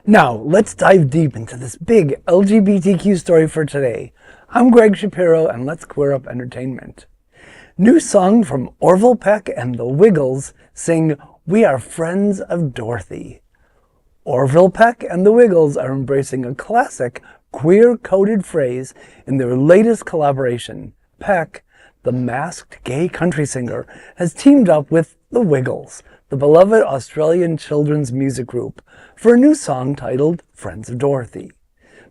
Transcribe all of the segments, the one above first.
Now, let's dive deep into this big LGBTQ story for today. I'm Greg Shapiro, and let's queer up entertainment. New song from Orville Peck and the Wiggles sing "We Are Friends of Dorothy." Orville Peck and the Wiggles are embracing a classic queer-coded phrase in their latest collaboration. Peck, the masked gay country singer, has teamed up with the Wiggles, the beloved Australian children's music group, for a new song titled Friends of Dorothy.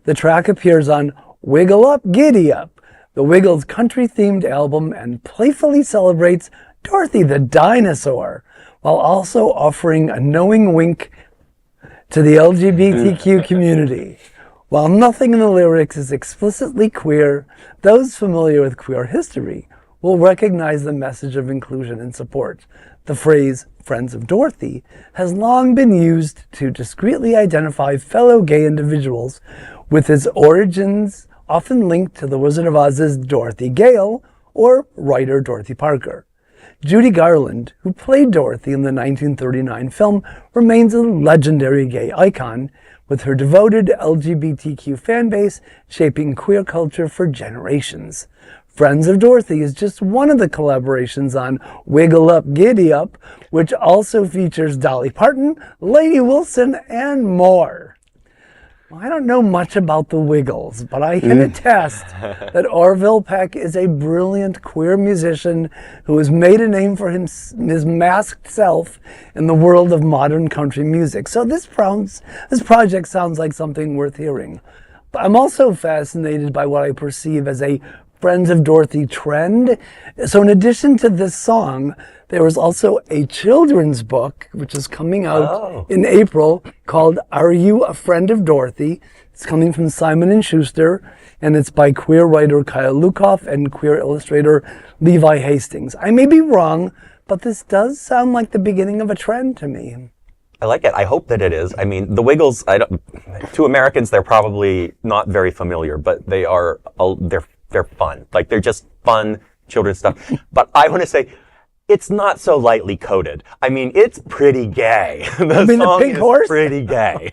The track appears on Wiggle Up, Giddy Up, the Wiggles' country-themed album, and playfully celebrates Dorothy the Dinosaur, while also offering a knowing wink to the LGBTQ community. While nothing in the lyrics is explicitly queer, those familiar with queer history will recognize the message of inclusion and support. The phrase "Friends of Dorothy" has long been used to discreetly identify fellow gay individuals, with its origins often linked to the Wizard of Oz's Dorothy Gale or writer Dorothy Parker. Judy Garland, who played Dorothy in the 1939 film, remains a legendary gay icon, with her devoted LGBTQ fanbase shaping queer culture for generations. Friends of Dorothy is just one of the collaborations on Wiggle Up, Giddy Up, which also features Dolly Parton, Lainey Wilson, and more. Well, I don't know much about the Wiggles, but I can attest that Orville Peck is a brilliant queer musician who has made a name for his masked self in the world of modern country music. So this project sounds like something worth hearing. But I'm also fascinated by what I perceive as a Friends of Dorothy trend. So in addition to this song, there was also a children's book, which is coming out in April, called Are You a Friend of Dorothy? It's coming from Simon & Schuster, and it's by queer writer Kyle Lukoff and queer illustrator Levi Hastings. I may be wrong, but this does sound like the beginning of a trend to me. I like it. I hope that it is. I mean, the Wiggles, to Americans, they're probably not very familiar, but they're fun. Like, they're just fun children's stuff. But I want to say, it's not so lightly coded. I mean, it's pretty gay. The song pink is horse? pretty gay.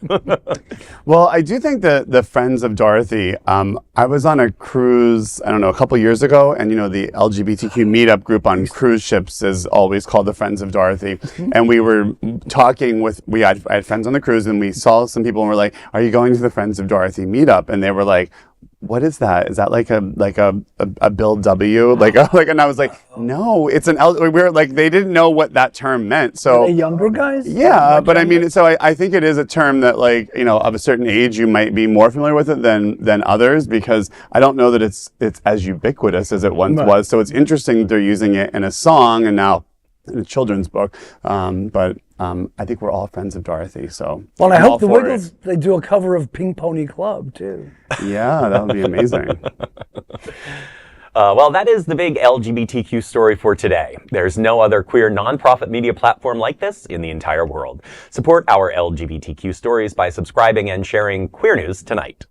Well, I do think that the Friends of Dorothy, I was on a cruise, I don't know, a couple years ago, and the LGBTQ meetup group on cruise ships is always called the Friends of Dorothy. And we were talking I had friends on the cruise, and we saw some people and were like, "Are you going to the Friends of Dorothy meetup?" And they were like, "What is that? Is that like a Bill W? And I was like, no, it's an we were like, they didn't know what that term meant. So Are they younger guys? yeah, but I mean, so I think it is a term that, like, of a certain age you might be more familiar with it than others, because I don't know that it's as ubiquitous as it once was. So it's interesting they're using it in a song and now in a children's book. But I think we're all friends of Dorothy, so. Well, I hope the Wiggles, they do a cover of Pink Pony Club, too. Yeah, that would be amazing. Well, that is the big LGBTQ story for today. There's no other queer nonprofit media platform like this in the entire world. Support our LGBTQ stories by subscribing and sharing Queer News Tonight.